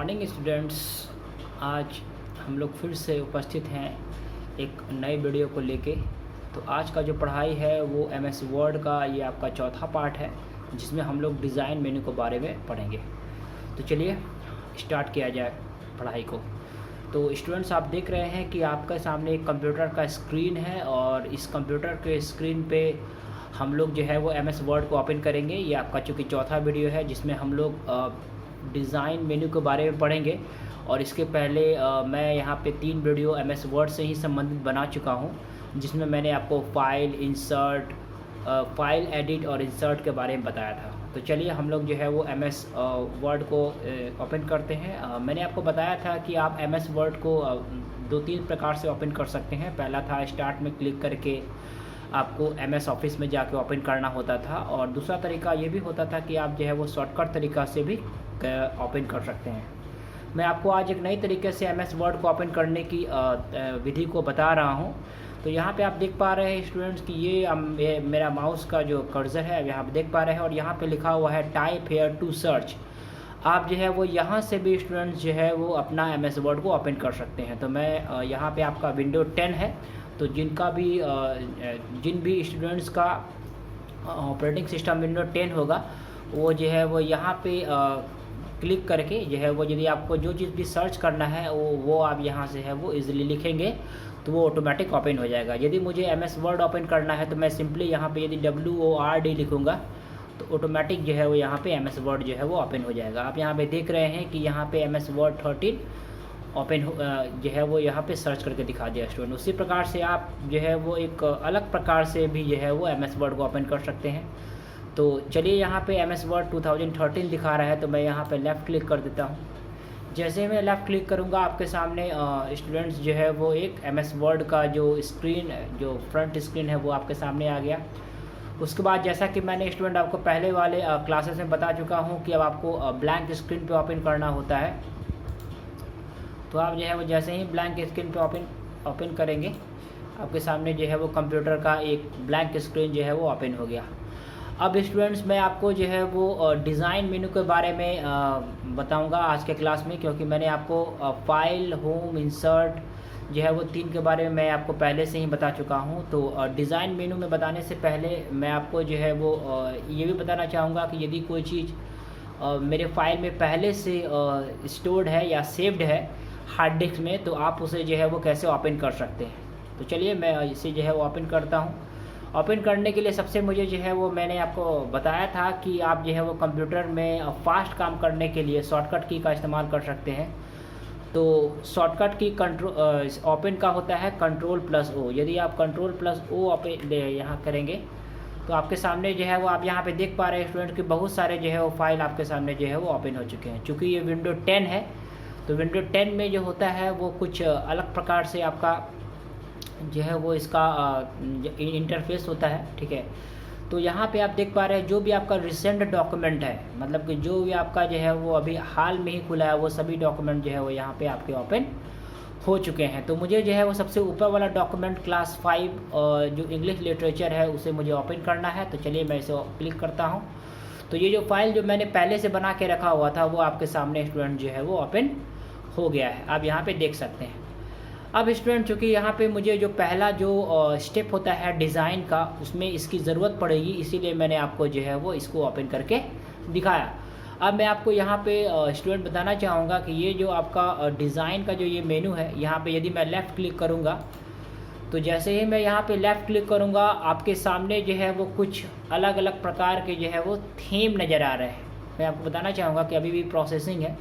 Morning students. आज हम लोग फिर से उपस्थित हैं एक नई वीडियो को लेके। तो आज का जो पढ़ाई है वो एमएस वर्ड का ये आपका चौथा पार्ट है, जिसमें हम लोग डिज़ाइन मेन्यू के बारे में पढ़ेंगे। तो चलिए स्टार्ट किया जाए पढ़ाई को। तो स्टूडेंट्स, आप देख रहे हैं कि आपके सामने एक कंप्यूटर का स्क्रीन है और इस कंप्यूटर के स्क्रीन पे हम लोग जो है वो एमएस वर्ड को ओपन करेंगे। ये आपका चूँकि चौथा वीडियो है जिसमें हम लोग डिज़ाइन मेन्यू के बारे में पढ़ेंगे। और इसके पहले मैं यहाँ पे 3 वीडियो एमएस वर्ड से ही संबंधित बना चुका हूँ, जिसमें मैंने आपको फाइल एडिट और इंसर्ट के बारे में बताया था। तो चलिए हम लोग जो है वो एमएस वर्ड को ओपन करते हैं। मैंने आपको बताया था कि आप एमएस वर्ड को 2-3 प्रकार से ओपन कर सकते हैं। पहला था स्टार्ट में क्लिक करके आपको एमएस ऑफिस में जाके ओपन करना होता था, और दूसरा तरीका ये भी होता था कि आप जो है वो शॉर्टकट तरीका से भी ओपन कर सकते हैं। मैं आपको आज एक नई तरीके से एमएस वर्ड को ओपन करने की विधि को बता रहा हूँ। तो यहाँ पे आप देख पा रहे हैं स्टूडेंट्स कि ये मेरा माउस का जो कर्सर है यहाँ पे देख पा रहे हैं, और यहाँ पे लिखा हुआ है टाइप हेयर टू सर्च। आप जो है वो यहाँ से भी स्टूडेंट्स जो है वो अपना एमएस वर्ड को ओपन कर सकते हैं। तो मैं यहाँ पे आपका विंडो 10 है, तो जिन भी स्टूडेंट्स का ऑपरेटिंग सिस्टम विंडो 10 होगा वो जो है वो यहाँ पे क्लिक करके जो है वो यदि आपको जो चीज़ भी सर्च करना है वो आप यहाँ से है वो इजीली लिखेंगे तो वो ऑटोमेटिक ओपन हो जाएगा। यदि मुझे एमएस वर्ड ओपन करना है तो मैं सिंपली यहाँ पे यदि WORD लिखूँगा तो ऑटोमेटिक जो है वो यहाँ पे एमएस वर्ड जो है वो ओपन हो जाएगा। आप यहाँ पे देख रहे हैं कि यहाँ पे एमएस वर्ड 13 ओपन जो है वो यहाँ पे सर्च करके दिखा दिया स्टूडेंट। उसी प्रकार से आप जो है वो एक अलग प्रकार से भी जो है वो एमएस वर्ड को ओपन कर सकते हैं। तो चलिए यहाँ पे एमएस वर्ड 2013 दिखा रहा है, तो मैं यहाँ पे लेफ़्ट क्लिक कर देता हूँ। जैसे मैं लेफ़्ट क्लिक करूँगा आपके सामने स्टूडेंट्स जो है वो एक एमएस वर्ड का जो स्क्रीन जो फ्रंट स्क्रीन है वो आपके सामने आ गया। उसके बाद जैसा कि मैंने स्टूडेंट आपको पहले वाले क्लासेस में बता चुका हूँ कि अब आपको ब्लैंक स्क्रीन पे ओपन करना होता है। तो आप जो है वो जैसे ही ब्लैंक स्क्रीन पे ओपन करेंगे आपके सामने जो है वो कंप्यूटर का एक ब्लैंक स्क्रीन जो है वो ओपन हो गया। अब स्टूडेंट्स, मैं आपको जो है वो डिज़ाइन मेन्यू के बारे में बताऊंगा आज के क्लास में, क्योंकि मैंने आपको फाइल, होम, इंसर्ट जो है वो 3 के बारे में मैं आपको पहले से ही बता चुका हूं। तो डिज़ाइन मेन्यू में बताने से पहले मैं आपको जो है वो ये भी बताना चाहूँगा कि यदि कोई चीज़ मेरे फाइल में पहले से स्टोर्ड है या सेव्ड है हार्ड डिस्क में, तो आप उसे जो है वो कैसे ओपन कर सकते हैं। तो चलिए मैं इसे जो है वो ओपन करता हूँ। ओपन करने के लिए सबसे मुझे जो है वो मैंने आपको बताया था कि आप जो है वो कंप्यूटर में फास्ट काम करने के लिए शॉर्टकट की का इस्तेमाल कर सकते हैं। तो शॉर्टकट की ओपन का होता है Ctrl+O। यदि आप Ctrl+O ओपन यहाँ करेंगे तो आपके सामने जो है वो आप यहाँ पे देख पा रहे हैं स्टूडेंट कि बहुत सारे जो है वो फाइल आपके सामने जो है वो ओपन हो चुके हैं। चूँकि ये विंडो 10 है तो विंडो 10 में जो होता है वो कुछ अलग प्रकार से आपका जो है वो इसका इंटरफेस होता है, ठीक है। तो यहाँ पे आप देख पा रहे हैं जो भी आपका रिसेंट डॉक्यूमेंट है, मतलब कि जो भी आपका जो है वो अभी हाल में ही खुला है, वो सभी डॉक्यूमेंट जो है वो यहाँ पे आपके ओपन हो चुके हैं। तो मुझे जो है वो सबसे ऊपर वाला डॉक्यूमेंट क्लास 5 जो इंग्लिश लिटरेचर है उसे मुझे ओपन करना है। तो चलिए मैं इसे क्लिक करता हूँ। तो ये जो फाइल जो मैंने पहले से बना के रखा हुआ था वो आपके सामने स्टूडेंट जो है वो ओपन हो गया है, आप यहाँ पे देख सकते हैं। अब स्टूडेंट, चूँकि यहाँ पे मुझे जो पहला जो स्टेप होता है डिज़ाइन का उसमें इसकी ज़रूरत पड़ेगी, इसीलिए मैंने आपको जो है वो इसको ओपन करके दिखाया। अब मैं आपको यहाँ पे स्टूडेंट बताना चाहूँगा कि ये जो आपका डिज़ाइन का जो ये मेनू है, यहाँ पे यदि मैं लेफ़्ट क्लिक करूँगा तो जैसे ही मैं यहाँ पे लेफ़्ट क्लिक करूँगा आपके सामने जो है वो कुछ अलग अलग प्रकार के जो है वो थीम नज़र आ रहे हैं। मैं आपको बताना चाहूँगा कि अभी भी प्रोसेसिंग है,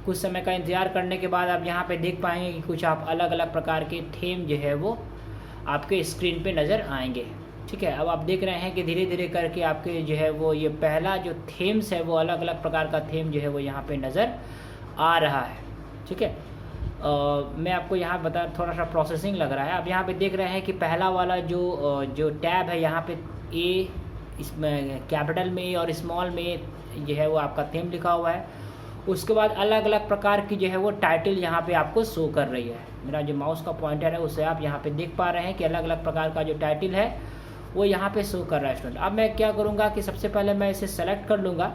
कुछ समय का इंतज़ार करने के बाद आप यहाँ पे देख पाएंगे कि कुछ आप अलग अलग प्रकार के थीम जो है वो आपके स्क्रीन पे नज़र आएंगे, ठीक है। अब आप देख रहे हैं कि धीरे धीरे करके आपके जो है वो ये पहला जो थीम्स है वो अलग अलग प्रकार का थीम जो है वो यहाँ पे नज़र आ रहा है, ठीक है। मैं आपको यहाँ बता थोड़ा सा प्रोसेसिंग लग रहा है। अब यहाँ पे देख रहे हैं कि पहला वाला जो टैब है यहाँ पे ए, इसमें कैपिटल में और स्मॉल में जो है वो आपका थीम लिखा हुआ है। उसके बाद अलग अलग प्रकार की जो है वो टाइटल यहाँ पे आपको शो कर रही है। मेरा जो माउस का पॉइंटर है उसे आप यहाँ पे देख पा रहे हैं कि अलग अलग प्रकार का जो टाइटल है वो यहाँ पे शो कर रहा है स्टूडेंट। अब मैं क्या करूँगा कि सबसे पहले मैं इसे सेलेक्ट कर लूँगा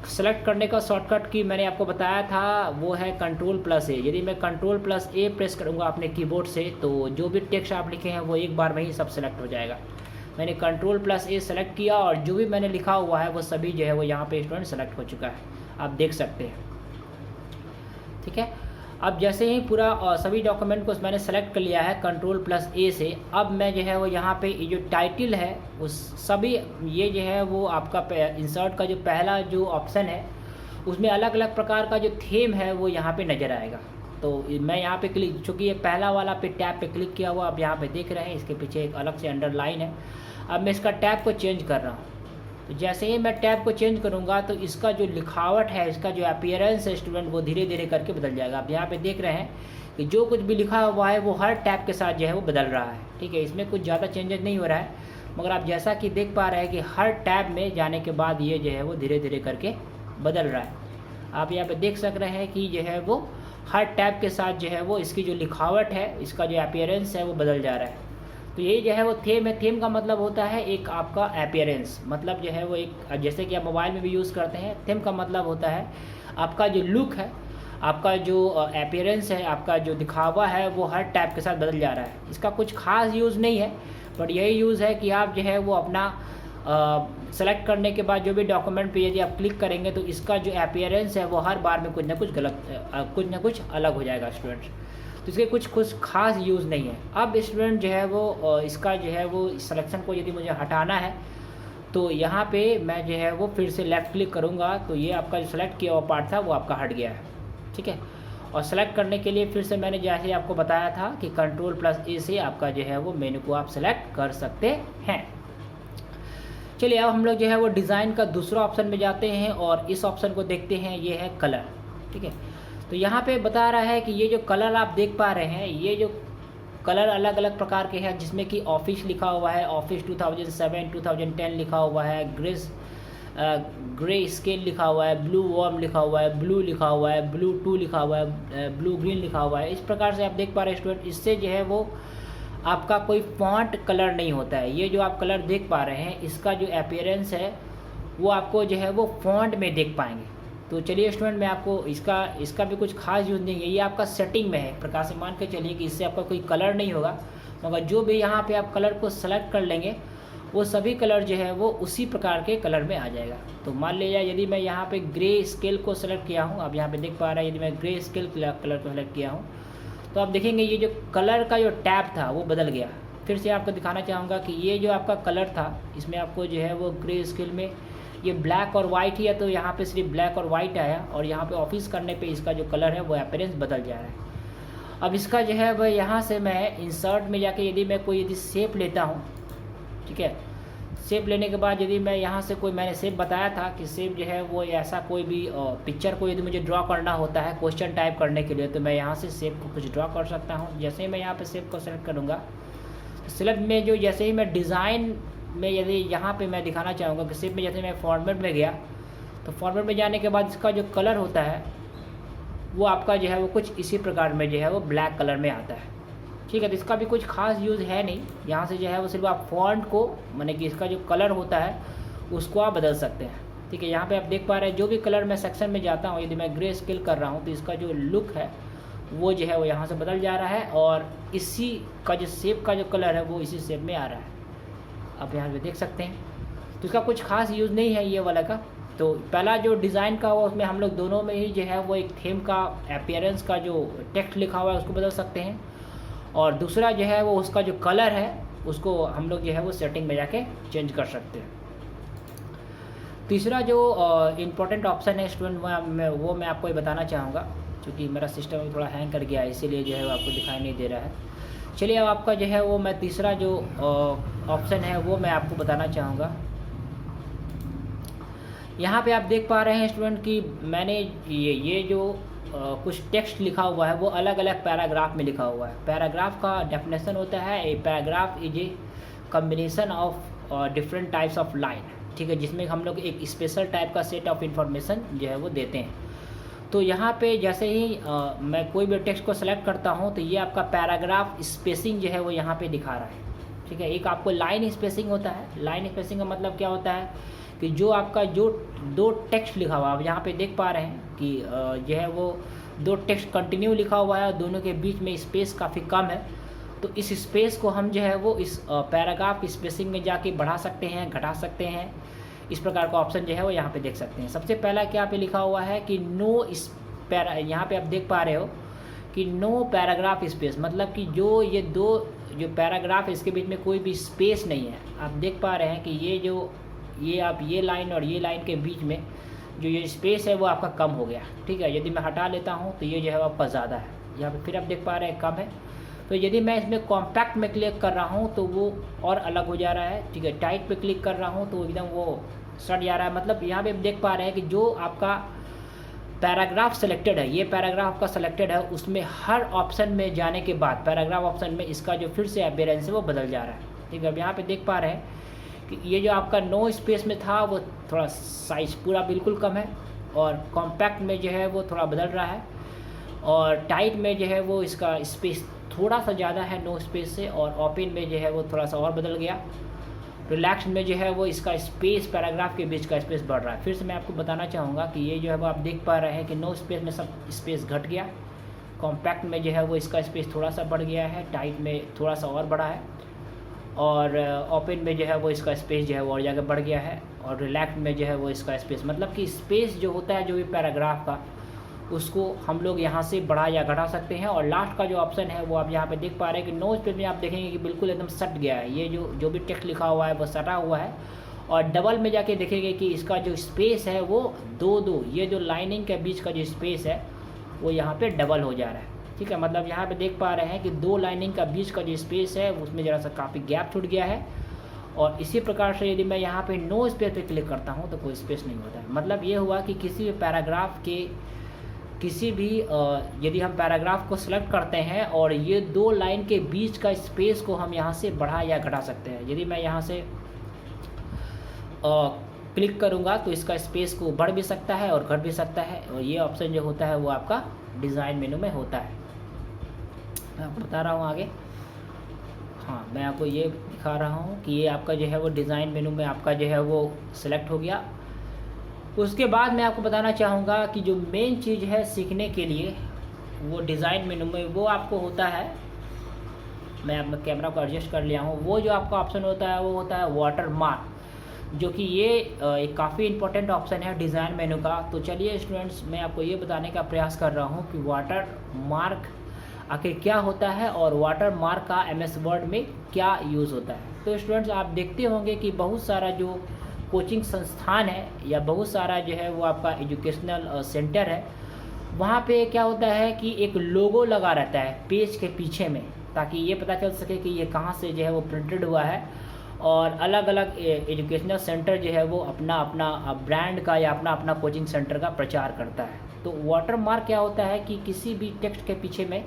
सेलेक्ट करने का शॉर्टकट की मैंने आपको बताया था, वो है Ctrl+A। यदि मैं Ctrl+A प्रेस करूँगा अपने कीबोर्ड से तो जो भी टेक्स्ट आप लिखे हैं वो एक बार में ही सब सेलेक्ट हो जाएगा। मैंने Ctrl+A सेलेक्ट किया और जो भी मैंने लिखा हुआ है वो सभी जो है वो यहाँ पे स्टूडेंट सेलेक्ट हो चुका है, आप देख सकते हैं। ठीक है, अब जैसे ही पूरा सभी डॉक्यूमेंट को मैंने सेलेक्ट कर लिया है Ctrl+A से, अब मैं जो है वो यहाँ पे ये जो टाइटल है उस सभी ये जो है वो आपका इंसर्ट का जो पहला जो ऑप्शन है उसमें अलग अलग प्रकार का जो थीम है वो यहाँ पे नज़र आएगा। तो मैं यहाँ पे क्लिक, चूँकि ये पहला वाला पे टैब पे क्लिक किया हुआ, आप यहाँ पे देख रहे हैं इसके पीछे एक अलग से अंडरलाइन है। अब मैं इसका टैब को चेंज कर रहा हूँ, तो जैसे ही मैं टैब को चेंज करूँगा तो इसका जो लिखावट है, इसका जो अपीयरेंस है स्टूडेंट, वो धीरे धीरे करके बदल जाएगा। आप यहाँ पे देख रहे हैं कि जो कुछ भी लिखा हुआ है वो हर टैब के साथ जो है वो बदल रहा है। ठीक है, इसमें कुछ ज़्यादा चेंजेस नहीं हो रहा है, मगर आप जैसा कि देख पा रहे हैं कि हर टैब में जाने के बाद ये जो है वो धीरे धीरे करके बदल रहा है। आप यहाँ पे देख सक रहे हैं कि जो है वो हर टैब के साथ जो है वो इसकी जो लिखावट है, इसका जो अपीयरेंस है वो बदल जा रहा है। तो यही जो है वो थीम है। थीम का मतलब होता है एक आपका अपीयरेंस, मतलब जो है वो एक, जैसे कि आप मोबाइल में भी यूज़ करते हैं, थीम का मतलब होता है आपका जो लुक है, आपका जो अपीयरेंस है, आपका जो दिखावा है वो हर टैब के साथ बदल जा रहा है। इसका कुछ खास यूज़ नहीं है, बट यही यूज़ है कि आप जो है वो अपना सेलेक्ट करने के बाद जो भी डॉक्यूमेंट पे यदि आप क्लिक करेंगे तो इसका जो अपीयरेंस है वो हर बार में कुछ ना कुछ अलग हो जाएगा स्टूडेंट्स। तो इसके कुछ खास यूज़ नहीं है। अब स्टूडेंट जो है वो इसका जो है वो सिलेक्शन को यदि मुझे हटाना है तो यहाँ पे मैं जो है वो फिर से लेफ़्ट क्लिक करूँगा तो ये आपका जो सेलेक्ट किया हुआ पार्ट था वो आपका हट गया है। ठीक है, और सेलेक्ट करने के लिए फिर से मैंने जैसे आपको बताया था कि Ctrl+A से आपका जो है वो मेनू को आप सेलेक्ट कर सकते हैं। चलिए अब हम लोग जो है वो डिज़ाइन का दूसरा ऑप्शन में जाते हैं और इस ऑप्शन को देखते हैं, ये है कलर। ठीक है, तो यहाँ पे बता रहा है कि ये जो कलर आप देख पा रहे हैं, ये जो कलर अलग अलग प्रकार के हैं, जिसमें कि ऑफिस लिखा हुआ है, ऑफिस 2007 2010 लिखा हुआ है, ग्रे स्केल लिखा हुआ है, ब्लू वार्म लिखा हुआ है, ब्लू लिखा हुआ है, ब्लू 2 लिखा हुआ है, ब्लू ग्रीन लिखा हुआ है। इस प्रकार से आप देख पा रहे हैं स्टूडेंट, इससे जो है वो आपका कोई फॉन्ट कलर नहीं होता है। ये जो आप कलर देख पा रहे हैं, इसका जो अपीयरेंस है वो आपको जो है वो फॉन्ट में देख पाएंगे। तो चलिए स्टूडेंट, मैं आपको इसका भी कुछ खास यूज़ नहीं है, ये आपका सेटिंग में है। एक प्रकार से मान के चलिए कि इससे आपका कोई कलर नहीं होगा, मगर जो भी यहाँ पे आप कलर को सेलेक्ट कर लेंगे वो सभी कलर जो है वो उसी प्रकार के कलर में आ जाएगा। तो मान लीजिए यदि मैं यहाँ पे ग्रे स्केल को सेलेक्ट किया हूँ, आप यहाँ पे देख पा रहे हैं, यदि मैं ग्रे स्केल कलर को सेलेक्ट किया हूँ तो आप देखेंगे ये जो कलर का जो टैब था वो बदल गया। फिर से आपको दिखाना चाहूँगा कि ये जो आपका कलर था, इसमें आपको जो है वो ग्रे स्केल में ये ब्लैक और वाइट ही है, तो यहाँ पे सिर्फ ब्लैक और वाइट आया, और यहाँ पे ऑफिस करने पे इसका जो कलर है वो अपीयरेंस बदल जा रहा है। अब इसका जो है वह यहाँ से मैं इंसर्ट में जाके यदि शेप लेता हूँ, ठीक है, शेप लेने के बाद यदि मैं यहाँ से मैंने शेप बताया था कि शेप जो है वो ऐसा कोई भी पिक्चर को यदि मुझे ड्रॉ करना होता है क्वेश्चन टाइप करने के लिए, तो मैं यहाँ से शेप को कुछ ड्रॉ कर सकता हूँ। जैसे ही मैं यहाँ पे शेप को सेलेक्ट करूँगा, सेलेक्ट में जो जैसे ही मैं डिज़ाइन में यदि यहाँ पे मैं दिखाना चाहूँगा कि शेप में जैसे मैं फॉर्मेट में गया, तो फॉर्मेट में जाने के बाद इसका जो कलर होता है वो आपका जो है वो कुछ इसी प्रकार में जो है वो ब्लैक कलर में आता है। ठीक है, तो इसका भी कुछ खास यूज़ है नहीं। यहाँ से जो है वो सिर्फ आप फॉन्ट को, माने कि इसका जो कलर होता है उसको आप बदल सकते हैं। ठीक है, यहाँ पे आप देख पा रहे हैं जो भी कलर मैं सेक्शन में जाता हूँ, यदि मैं ग्रे स्केल कर रहा हूँ तो इसका जो लुक है वो जो है वो यहाँ से बदल जा रहा है, और इसी का जो शेप का जो कलर है वो इसी शेप में आ रहा है, आप यहाँ पे देख सकते हैं। तो इसका कुछ खास यूज़ नहीं है ये वाला का। तो पहला जो डिज़ाइन का हुआ उसमें हम लोग दोनों में ही जो है वो एक थीम का अपीयरेंस का जो टेक्स्ट लिखा हुआ है उसको बदल सकते हैं, और दूसरा जो है वो उसका जो कलर है उसको हम लोग जो है वो सेटिंग में जाके चेंज कर सकते हैं। तीसरा जो इम्पोर्टेंट ऑप्शन है स्टूडेंट, वो मैं आपको ये बताना चाहूँगा, क्योंकि मेरा सिस्टम थोड़ा हैंग कर गया है इसीलिए जो है वो आपको दिखाई नहीं दे रहा है। चलिए अब आपका जो है वो मैं तीसरा जो ऑप्शन है वो मैं आपको बताना चाहूँगा। यहाँ पे आप देख पा रहे हैं स्टूडेंट कि मैंने ये जो कुछ टेक्स्ट लिखा हुआ है वो अलग अलग पैराग्राफ में लिखा हुआ है। पैराग्राफ का डेफिनेशन होता है, a paragraph is a combination of different types of line. ठीक है, जिसमें हम लोग एक स्पेशल टाइप का सेट ऑफ इंफॉर्मेशन जो है वो देते हैं। तो यहाँ पे जैसे ही मैं कोई भी टेक्स्ट को सेलेक्ट करता हूँ तो ये आपका पैराग्राफ स्पेसिंग जो है वो यहाँ पे दिखा रहा है। ठीक है, एक आपको लाइन स्पेसिंग होता है। लाइन स्पेसिंग का मतलब क्या होता है कि जो आपका जो दो टेक्स्ट लिखा हुआ है, आप यहाँ पे देख पा रहे हैं कि जो है वो दो टेक्स्ट कंटिन्यू लिखा हुआ है और दोनों के बीच में स्पेस काफ़ी कम है। तो इस स्पेस को हम जो है वो इस पैराग्राफ स्पेसिंग में जाके बढ़ा सकते हैं, घटा सकते हैं। इस प्रकार का ऑप्शन जो है वो यहाँ पे देख सकते हैं। सबसे पहला क्या पे लिखा हुआ है कि नो इस यहाँ पे आप देख पा रहे हो कि नो पैराग्राफ स्पेस, मतलब कि जो ये दो जो पैराग्राफ है इसके बीच में कोई भी स्पेस नहीं है। आप देख पा रहे हैं कि ये लाइन और ये लाइन के बीच में जो ये स्पेस है वो आपका कम हो गया। ठीक है, यदि मैं हटा लेता हूँ तो ये जो है आपका ज़्यादा है। यहाँ पे फिर आप देख पा रहे हैं कम है। तो यदि मैं इसमें कॉम्पैक्ट में क्लिक कर रहा हूँ तो वो और अलग हो जा रहा है। ठीक है, टाइट पे क्लिक कर रहा हूँ तो एकदम वो सट जा रहा है। मतलब यहाँ पे आप देख पा रहे हैं कि जो आपका पैराग्राफ सेलेक्टेड है, ये पैराग्राफ आपका सेलेक्टेड है, उसमें हर ऑप्शन में जाने के बाद पैराग्राफ ऑप्शन में इसका जो फिर से अपीयरेंस है वो बदल जा रहा है। ठीक है, अब यहाँ पे देख पा रहे हैं कि ये जो आपका नो स्पेस में था वो थोड़ा साइज पूरा बिल्कुल कम है, और कॉम्पैक्ट में जो है वो थोड़ा बदल रहा है, और टाइट में जो है वो इसका स्पेस थोड़ा सा ज़्यादा है नो स्पेस से, और ओपन में जो है वो थोड़ा सा और बदल गया। रिलैक्स में जो है वो इसका स्पेस पैराग्राफ के बीच का स्पेस बढ़ रहा है। फिर से मैं आपको बताना चाहूँगा कि ये जो है वो आप देख पा रहे हैं कि नो स्पेस में सब स्पेस घट गया, कॉम्पैक्ट में जो है वो इसका स्पेस थोड़ा सा बढ़ गया है, टाइट में थोड़ा सा और बढ़ा है, और ओपन में जो है वो इसका स्पेस जो है वो और जगह बढ़ गया है, और रिलैक्स में जो है वो इसका स्पेस, मतलब कि स्पेस जो होता है जो भी पैराग्राफ का, उसको हम लोग यहाँ से बढ़ा या घटा सकते हैं। और लास्ट का जो ऑप्शन है वो आप यहाँ पे देख पा रहे हैं कि नो स्पेस में आप देखेंगे कि बिल्कुल एकदम सट गया है, ये जो भी टेक्स्ट लिखा हुआ है वो सटा हुआ है। और डबल में जाके देखेंगे कि इसका जो स्पेस है वो दो ये जो लाइनिंग के बीच का जो स्पेस है वो यहाँ पे डबल हो जा रहा है। ठीक है, मतलब यहाँ पे देख पा रहे हैं कि दो लाइनिंग का बीच का जो स्पेस है उसमें ज़रा सा काफ़ी गैप छूट गया है। और इसी प्रकार से यदि मैं यहाँ पे नो स्पेस पे क्लिक करता हूँ तो कोई स्पेस नहीं होता है। मतलब ये हुआ कि किसी भी पैराग्राफ के किसी भी यदि हम पैराग्राफ को सिलेक्ट करते हैं और ये दो लाइन के बीच का स्पेस को हम यहाँ से बढ़ा या घटा सकते हैं। यदि मैं यहाँ से क्लिक करूँगा तो इसका स्पेस को बढ़ भी सकता है और घट भी सकता है, और ये ऑप्शन जो होता है वो आपका डिज़ाइन मेनू में होता है। मैं आपको बता रहा हूँ आगे। हाँ, मैं आपको ये दिखा रहा हूँ कि ये आपका जो है वो डिज़ाइन मेनू में आपका जो है वो सिलेक्ट हो गया। उसके बाद मैं आपको बताना चाहूँगा कि जो मेन चीज़ है सीखने के लिए वो डिज़ाइन मेनू में वो आपको होता है, मैं अपना कैमरा को एडजस्ट कर लिया हूँ, वो जो आपका ऑप्शन होता है वो होता है वाटर मार्क, जो कि ये एक काफ़ी इंपॉर्टेंट ऑप्शन है डिज़ाइन मेनू का। तो चलिए स्टूडेंट्स, मैं आपको ये बताने का प्रयास कर रहा हूँ कि वाटर मार्क आखिर क्या होता है और वाटर मार्क का MS वर्ड में क्या यूज़ होता है। तो स्टूडेंट्स, आप देखते होंगे कि बहुत सारा जो कोचिंग संस्थान है या बहुत सारा जो है वो आपका एजुकेशनल सेंटर है, वहाँ पे क्या होता है कि एक लोगो लगा रहता है पेज के पीछे में, ताकि ये पता चल सके कि ये कहाँ से जो है वो प्रिंटेड हुआ है। और अलग अलग एजुकेशनल सेंटर जो है वो अपना अपना ब्रांड का या अपना अपना कोचिंग सेंटर का प्रचार करता है। तो वाटर मार्क क्या होता है कि किसी भी टेक्स्ट के पीछे में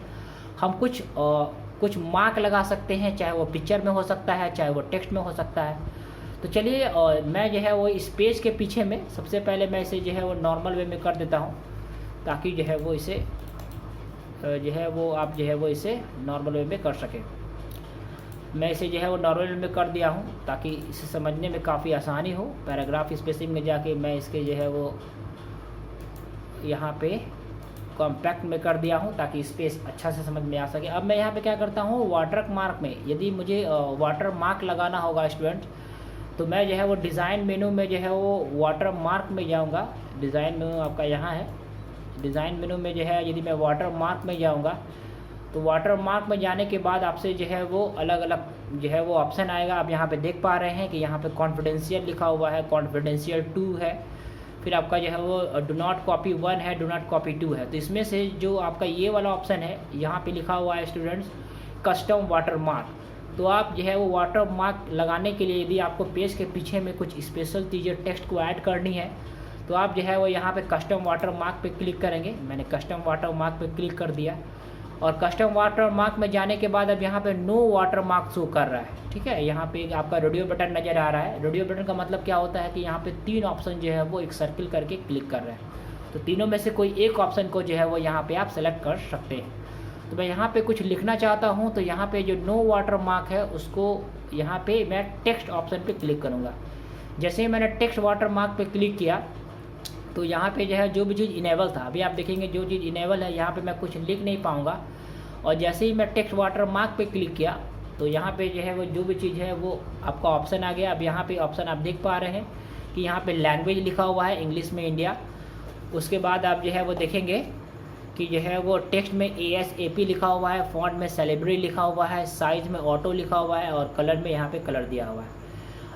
हम कुछ मार्क लगा सकते हैं, चाहे वो पिक्चर में हो सकता है, चाहे वो टेक्स्ट में हो सकता है। तो चलिए मैं जो है वो इस पेज के पीछे में सबसे पहले मैं इसे जो है वो नॉर्मल वे में कर देता हूँ, ताकि जो है वो इसे जो है वो आप जो है वो इसे नॉर्मल वे में कर सकें। मैं इसे जो है वो नॉर्मल वे में कर दिया हूँ ताकि इसे समझने में काफ़ी आसानी हो। पैराग्राफ स्पेसिंग में जाके मैं इसके जो है वो यहाँ पे कॉम्पैक्ट में कर दिया हूँ ताकि स्पेस अच्छा से समझ में आ सके। अब मैं यहाँ पे क्या करता हूँ, वाटर मार्क में यदि मुझे वाटर मार्क लगाना होगा स्टूडेंट, तो मैं जो है वो डिज़ाइन मेनू में जो है वो वाटर मार्क में जाऊँगा। डिज़ाइन मेनू आपका यहाँ है, डिज़ाइन मेनू में जो है यदि मैं वाटर मार्क में जाऊँगा तो वाटर मार्क में जाने के बाद आपसे जो है वो अलग अलग जो है वो ऑप्शन आएगा। आप यहाँ पे देख पा रहे हैं कि यहाँ पे कॉन्फिडेंशियल लिखा हुआ है, कॉन्फिडेंशियल 2 है, फिर आपका जो है वो डू नॉट कॉपी 1 है, डू नॉट कॉपी 2 है। तो इसमें से जो आपका ये वाला ऑप्शन है यहाँ पे लिखा हुआ है स्टूडेंट्स कस्टम वाटर मार्क। तो आप जो है वो वाटर मार्क लगाने के लिए यदि आपको पेज के पीछे में कुछ स्पेशल चीज़ें टेक्स्ट को ऐड करनी है तो आप जो है वो यहाँ पे कस्टम वाटर मार्क पे क्लिक करेंगे। मैंने कस्टम वाटर मार्क पे क्लिक कर दिया और कस्टम वाटर मार्क में जाने के बाद अब यहाँ पे नो वाटर मार्क शो कर रहा है। ठीक है, यहाँ पे आपका रेडियो बटन नज़र आ रहा है। रेडियो बटन का मतलब क्या होता है कि यहाँ पे 3 ऑप्शन जो है वो एक सर्किल करके क्लिक कर रहे हैं। तो तीनों में से कोई एक ऑप्शन को जो है वो यहाँ पे आप सेलेक्ट कर सकते हैं। तो मैं यहाँ पे कुछ लिखना चाहता हूँ तो यहाँ पे जो नो वाटर मार्क है उसको यहाँ पे मैं टेक्स्ट ऑप्शन पे क्लिक करूँगा। जैसे ही मैंने टेक्स्ट वाटरमार्क पे क्लिक किया तो यहाँ पे जो है जो भी चीज़ इनेबल था, अभी आप देखेंगे जो चीज़ इनेबल है यहाँ पे मैं कुछ लिख नहीं पाऊँगा। और जैसे ही मैं टेक्स्ट वाटरमार्क पे क्लिक किया तो यहाँ पे जो है वो जो भी चीज़ है वो आपका ऑप्शन आ गया। अब यहाँ पे ऑप्शन आप देख पा रहे हैं कि यहाँ पे लैंग्वेज लिखा हुआ है इंग्लिश में इंडिया। उसके बाद आप जो है वो देखेंगे कि जो है वो टेक्स्ट में ASAP लिखा हुआ है, फॉन्ट में सेलिब्रिटी लिखा हुआ है, साइज़ में ऑटो लिखा हुआ है और कलर में यहाँ पे कलर दिया हुआ है।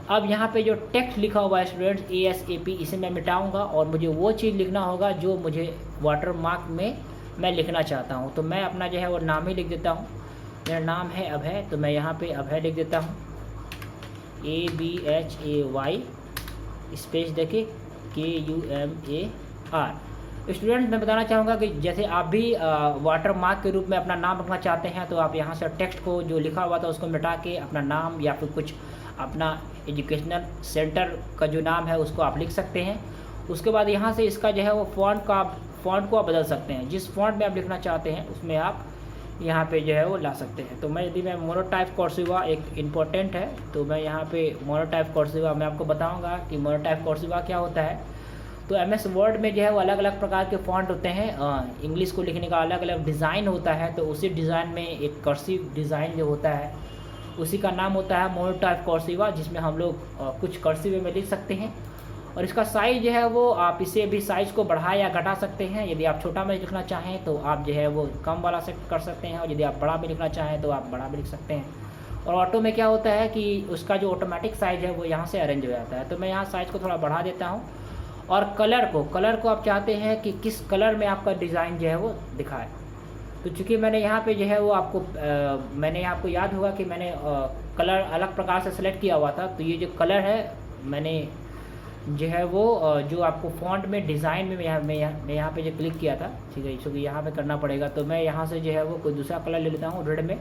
अब यहाँ पे जो टेक्स्ट लिखा हुआ है स्टूडेंट्स ASAP, इसे मैं मिटाऊंगा और मुझे वो चीज़ लिखना होगा जो मुझे वाटरमार्क में मैं लिखना चाहता हूँ। तो मैं अपना जो है वो नाम ही लिख देता हूँ। मेरा नाम है अभय, तो मैं यहाँ पे अभय लिख देता हूँ, ABHAY स्पेस देके KUMAR। स्टूडेंट मैं बताना चाहूँगा कि जैसे आप भी वाटरमार्क के रूप में अपना नाम रखना चाहते हैं तो आप यहाँ से टेक्स्ट को जो लिखा हुआ था उसको मिटा के अपना नाम या फिर कुछ अपना एजुकेशनल सेंटर का जो नाम है उसको आप लिख सकते हैं। उसके बाद यहाँ से इसका जो है वो फ़ॉन्ट को आप बदल सकते हैं, जिस फ़ॉन्ट में आप लिखना चाहते हैं उसमें आप यहाँ पे जो है वो ला सकते हैं। तो मैं यदि मैं मोनोटाइप कर्सिवा एक इम्पोर्टेंट है तो मैं यहाँ पे मोनोटाइप कर्सिवा मैं आपको बताऊँगा कि मोनोटाइप कर्सिवा क्या होता है। तो MS वर्ड में जो है वो अलग अलग प्रकार के फ़ॉन्ट होते हैं, इंग्लिश को लिखने का अलग अलग डिज़ाइन होता है। तो उसी डिज़ाइन में एक कर्सिव डिज़ाइन जो होता है उसी का नाम होता है मोनोटाइप कर्सिवा, जिसमें हम लोग कुछ कर्सिव में लिख सकते हैं। और इसका साइज़ जो है वो आप इसे भी साइज़ को बढ़ा या घटा सकते हैं। यदि आप छोटा में लिखना चाहें तो आप जो है वो कम वाला सेट कर सकते हैं और यदि आप बड़ा में लिखना चाहें तो आप बड़ा में लिख सकते हैं। और ऑटो में क्या होता है कि उसका जो ऑटोमेटिक साइज़ है वो यहाँ से अरेंज हो जाता है। तो मैं यहाँ साइज़ को थोड़ा बढ़ा देता हूँ। और कलर को आप चाहते हैं कि किस कलर में आपका डिज़ाइन जो है वो दिखाए। तो चूँकि मैंने यहाँ पे जो है वो मैंने आपको याद होगा कि मैंने कलर अलग प्रकार से सेलेक्ट किया हुआ था। तो ये जो कलर है मैंने जो है वो जो आपको फ़ॉन्ट में डिज़ाइन में मैं यहाँ पे जो क्लिक किया था, ठीक है, क्योंकि यहाँ पे करना पड़ेगा। तो मैं यहाँ से जो है वो कोई दूसरा कलर ले लेता हूँ रेड में।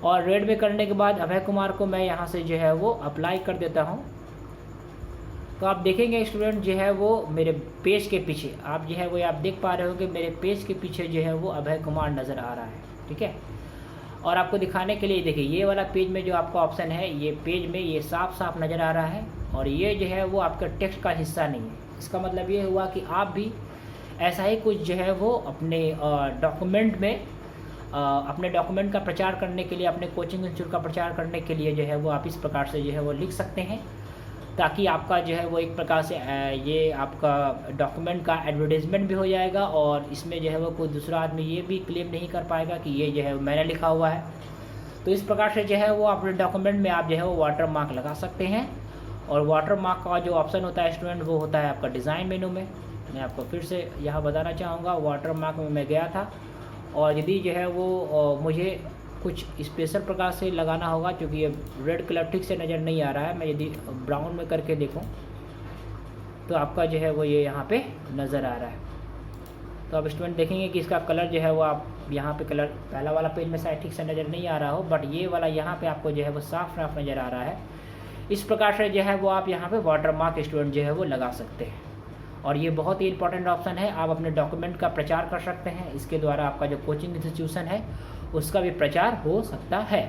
और रेड में करने के बाद अभय कुमार को मैं यहाँ से जो है वो अप्लाई कर देता हूँ। तो आप देखेंगे स्टूडेंट जो है वो मेरे पेज के पीछे आप जो है वो आप देख पा रहे हो कि मेरे पेज के पीछे जो है वो अभय कुमार नज़र आ रहा है, ठीक है। और आपको दिखाने के लिए देखिए ये वाला पेज में जो आपका ऑप्शन है ये पेज में ये साफ साफ नज़र आ रहा है और ये जो है वो आपका टेक्स्ट का हिस्सा नहीं है। इसका मतलब ये हुआ कि आप भी ऐसा ही कुछ जो है वो अपने डॉक्यूमेंट में अपने डॉक्यूमेंट का प्रचार करने के लिए, अपने कोचिंग इंस्टीट्यूट का प्रचार करने के लिए जो है वो आप इस प्रकार से जो है वो लिख सकते हैं, ताकि आपका जो है वो एक प्रकार से ये आपका डॉक्यूमेंट का एडवर्टाइजमेंट भी हो जाएगा और इसमें जो है वो कोई दूसरा आदमी ये भी क्लेम नहीं कर पाएगा कि ये जो है मैंने लिखा हुआ है। तो इस प्रकार से जो है वो अपने डॉक्यूमेंट में आप जो है वो वाटरमार्क लगा सकते हैं। और वाटरमार्क का जो ऑप्शन होता है स्टूडेंट वो होता है आपका डिज़ाइन मेनू में। मैं आपको फिर से यहाँ बताना चाहूँगा, वाटरमार्क में मैं गया था और यदि जो है वो मुझे कुछ स्पेशल प्रकार से लगाना होगा, क्योंकि ये रेड कलर ठीक से नज़र नहीं आ रहा है। मैं यदि ब्राउन में करके देखूं तो आपका जो है वो ये यहाँ पे नज़र आ रहा है। तो आप स्टूडेंट देखेंगे कि इसका कलर जो है वो आप यहाँ पे कलर पहला वाला पेज में शायद ठीक से नज़र नहीं आ रहा हो, बट ये वाला यहाँ पे आपको जो है वो साफ साफ नज़र आ रहा है। इस प्रकार से जो है वो आप यहाँ पे वाटरमार्क स्टूडेंट जो है वो लगा सकते हैं और ये बहुत ही इंपॉर्टेंट ऑप्शन है। आप अपने डॉक्यूमेंट का प्रचार कर सकते हैं, इसके द्वारा आपका जो कोचिंग इंस्टीट्यूशन है उसका भी प्रचार हो सकता है।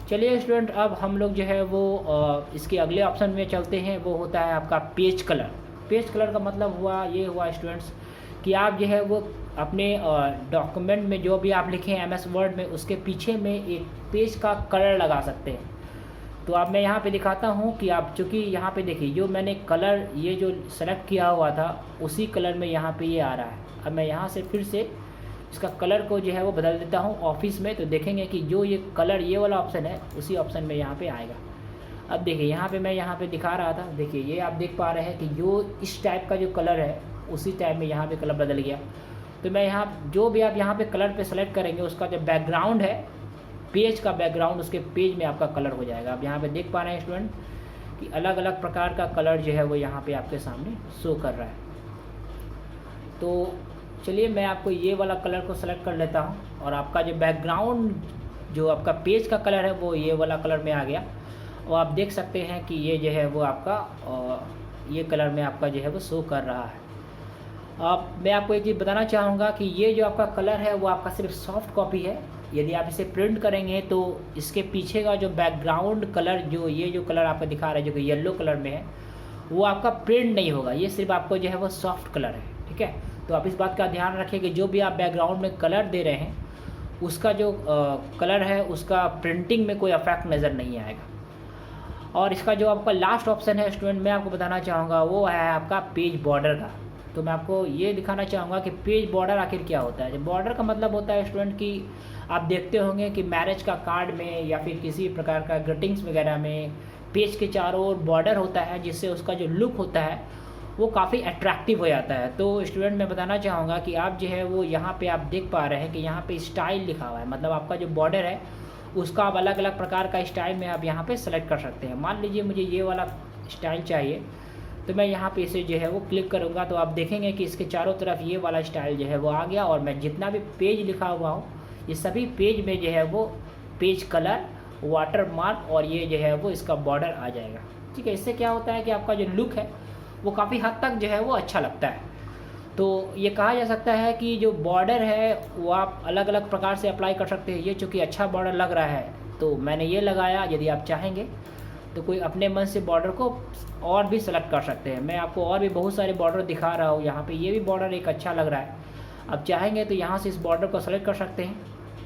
चलिए स्टूडेंट, अब हम लोग जो है वो इसके अगले ऑप्शन में चलते हैं, वो होता है आपका पेज कलर। पेज कलर का मतलब हुआ स्टूडेंट्स कि आप जो है वो अपने डॉक्यूमेंट में जो भी आप लिखें MS वर्ड में उसके पीछे में एक पेज का कलर लगा सकते हैं। तो अब मैं यहाँ पे दिखाता हूँ कि आप चूँकि यहाँ पे देखिए जो मैंने कलर ये जो सेलेक्ट किया हुआ था उसी कलर में यहाँ पे ये आ रहा है। अब मैं यहाँ से फिर से इसका कलर को जो है वो बदल देता हूँ ऑफिस में, तो देखेंगे कि जो ये कलर ये वाला ऑप्शन है उसी ऑप्शन में यहाँ पे आएगा। अब देखिए यहाँ पे मैं यहाँ पे दिखा रहा था, देखिए ये आप देख पा रहे हैं कि जो इस टाइप का जो कलर है उसी टाइप में यहाँ पे कलर बदल गया। तो मैं यहाँ जो भी आप यहाँ पे कलर पे सेलेक्ट करेंगे उसका जो बैकग्राउंड है, पेज का बैकग्राउंड, उसके पेज में आपका कलर हो जाएगा। आप यहाँ पे देख पा रहे हैं स्टूडेंट कि अलग अलग प्रकार का कलर जो है वो यहाँ पे आपके सामने शो कर रहा है। तो चलिए मैं आपको ये वाला कलर को सेलेक्ट कर लेता हूँ और आपका जो बैकग्राउंड जो आपका पेज का कलर है वो ये वाला कलर में आ गया और आप देख सकते हैं कि ये जो है वो आपका ये कलर में आपका जो है वो शो कर रहा है। अब मैं आपको एक चीज़ बताना चाहूँगा कि ये जो आपका कलर है वो आपका सिर्फ सॉफ्ट कॉपी है। यदि आप इसे प्रिंट करेंगे तो इसके पीछे का जो बैकग्राउंड कलर जो ये जो कलर आपको दिखा रहा है जो कि येलो कलर में है वो आपका प्रिंट नहीं होगा, ये सिर्फ आपको जो है वो सॉफ्ट कलर है, ठीक है। तो आप इस बात का ध्यान रखिए कि जो भी आप बैकग्राउंड में कलर दे रहे हैं उसका जो कलर है उसका प्रिंटिंग में कोई इफेक्ट नज़र नहीं आएगा। और इसका जो आपका लास्ट ऑप्शन है स्टूडेंट, मैं आपको बताना चाहूँगा वो है आपका पेज बॉर्डर का। तो मैं आपको ये दिखाना चाहूँगा कि पेज बॉर्डर आखिर क्या होता है। बॉर्डर का मतलब होता है स्टूडेंट कि आप देखते होंगे कि मैरिज का कार्ड में या फिर किसी प्रकार का ग्रीटिंग्स वगैरह में पेज के चारों ओर बॉर्डर होता है, जिससे उसका जो लुक होता है वो काफ़ी अट्रैक्टिव हो जाता है। तो स्टूडेंट मैं बताना चाहूँगा कि आप जो है वो यहाँ पे आप देख पा रहे हैं कि यहाँ पे स्टाइल लिखा हुआ है, मतलब आपका जो बॉर्डर है उसका आप अलग अलग प्रकार का स्टाइल में आप यहाँ पे सेलेक्ट कर सकते हैं। मान लीजिए मुझे ये वाला स्टाइल चाहिए, तो मैं यहाँ पे इसे जो है वो क्लिक करूँगा तो आप देखेंगे कि इसके चारों तरफ ये वाला स्टाइल जो है वो आ गया, और मैं जितना भी पेज लिखा हुआ हूँ ये सभी पेज में जो है वो पेज कलर, वाटर मार्क और ये जो है वो इसका बॉर्डर आ जाएगा, ठीक है। इससे क्या होता है कि आपका जो लुक है वो काफ़ी हद तक जो है वो अच्छा लगता है। तो ये कहा जा सकता है कि जो बॉर्डर है वो आप अलग अलग प्रकार से अप्लाई कर सकते हैं। ये चूँकि अच्छा बॉर्डर लग रहा है तो मैंने ये लगाया, यदि आप चाहेंगे तो कोई अपने मन से बॉर्डर को और भी सेलेक्ट कर सकते हैं। मैं आपको और भी बहुत सारे बॉर्डर दिखा रहा हूँ, यहाँ पे ये भी बॉर्डर एक अच्छा लग रहा है। आप चाहेंगे तो यहाँ से इस बॉर्डर को सेलेक्ट कर सकते हैं,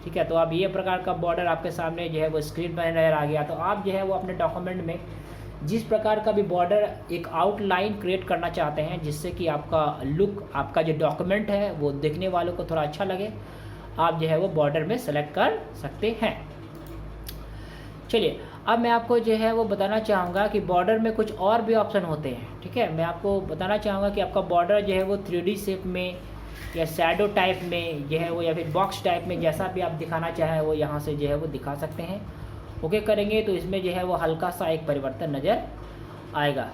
ठीक है। तो अब ये प्रकार का बॉर्डर आपके सामने जो है वो स्क्रीन पर नज़र आ गया। तो आप जो है वो अपने डॉक्यूमेंट में जिस प्रकार का भी बॉर्डर एक आउटलाइन क्रिएट करना चाहते हैं जिससे कि आपका लुक, आपका जो डॉक्यूमेंट है वो देखने वालों को थोड़ा अच्छा लगे, आप जो है वो बॉर्डर में सेलेक्ट कर सकते हैं। चलिए अब मैं आपको जो है वो बताना चाहूँगा कि बॉर्डर में कुछ और भी ऑप्शन होते हैं, ठीक है। मैं आपको बताना चाहूँगा कि आपका बॉर्डर जो है वो 3D शेप में या शैडो टाइप में जो है वो, या फिर बॉक्स टाइप में, जैसा भी आप दिखाना चाहें वो यहाँ से जो है वो दिखा सकते हैं। ओके करेंगे तो इसमें जो है वो हल्का सा एक परिवर्तन नज़र आएगा।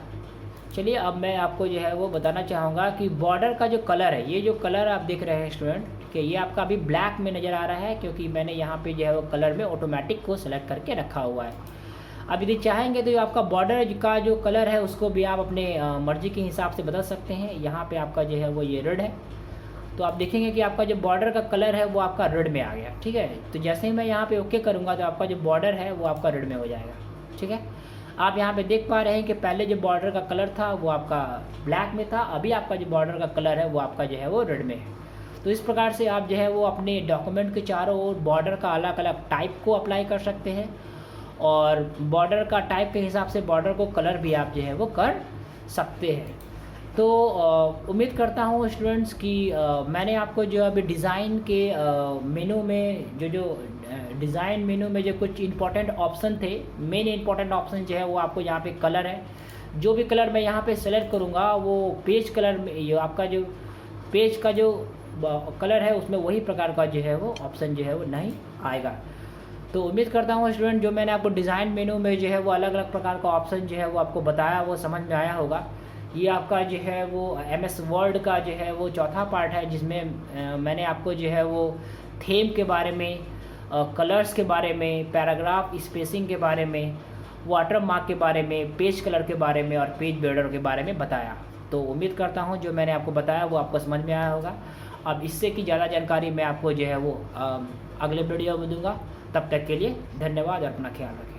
चलिए अब मैं आपको जो है वो बताना चाहूँगा कि बॉर्डर का जो कलर है, ये जो कलर आप देख रहे हैं स्टूडेंट, ठीक है, ये आपका अभी ब्लैक में नज़र आ रहा है क्योंकि मैंने यहाँ पे जो है वो कलर में ऑटोमेटिक को सेलेक्ट करके रखा हुआ है। अब यदि चाहेंगे तो आपका बॉर्डर का जो कलर है उसको भी आप अपने मर्ज़ी के हिसाब से बदल सकते हैं। यहाँ पे आपका जो है वो ये रेड है, तो आप देखेंगे कि आपका जो बॉर्डर का कलर है वो आपका रेड में आ गया, ठीक है। तो जैसे ही मैं यहाँ पे ओके करूँगा तो आपका जो बॉर्डर है वो आपका रेड में हो जाएगा, ठीक है। आप यहाँ पे देख पा रहे हैं कि पहले जो बॉर्डर का कलर था वो आपका ब्लैक में था, अभी आपका जो बॉर्डर का कलर है वो आपका जो है वो रेड में है। तो इस प्रकार से आप जो है वो अपने डॉक्यूमेंट के चारों ओर बॉर्डर का अलग अलग टाइप को अप्लाई कर सकते हैं, और बॉर्डर का टाइप के हिसाब से बॉर्डर को कलर भी आप जो है वो कर सकते हैं। तो उम्मीद करता हूँ स्टूडेंट्स कि मैंने आपको जो अभी डिज़ाइन के मेनू में जो डिज़ाइन मेनू में जो कुछ इंपॉर्टेंट ऑप्शन थे, मेन इंपॉर्टेंट ऑप्शन जो है वो आपको यहाँ पे कलर है। जो भी कलर मैं यहाँ पे सेलेक्ट करूँगा वो पेज कलर में, ये आपका जो पेज का जो कलर है उसमें वही प्रकार का जो है वो ऑप्शन जो है वो नहीं आएगा। तो उम्मीद करता हूँ स्टूडेंट जो मैंने आपको डिज़ाइन मेनू में जो है वो अलग अलग प्रकार का ऑप्शन जो है वो आपको बताया वो समझ में आया होगा। ये आपका जो है वो MS वर्ड का जो है वो चौथा पार्ट है, जिसमें मैंने आपको जो है वो थीम के बारे में, कलर्स के बारे में, पैराग्राफ स्पेसिंग के बारे में, वाटर मार्क के बारे में, पेज कलर के बारे में और पेज बॉर्डर के बारे में बताया। तो उम्मीद करता हूँ जो मैंने आपको बताया वो आपको समझ में आया होगा। अब इससे की ज़्यादा जानकारी मैं आपको जो है वो अगले वीडियो में दूँगा। तब तक के लिए धन्यवाद और अपना ख्याल रखें।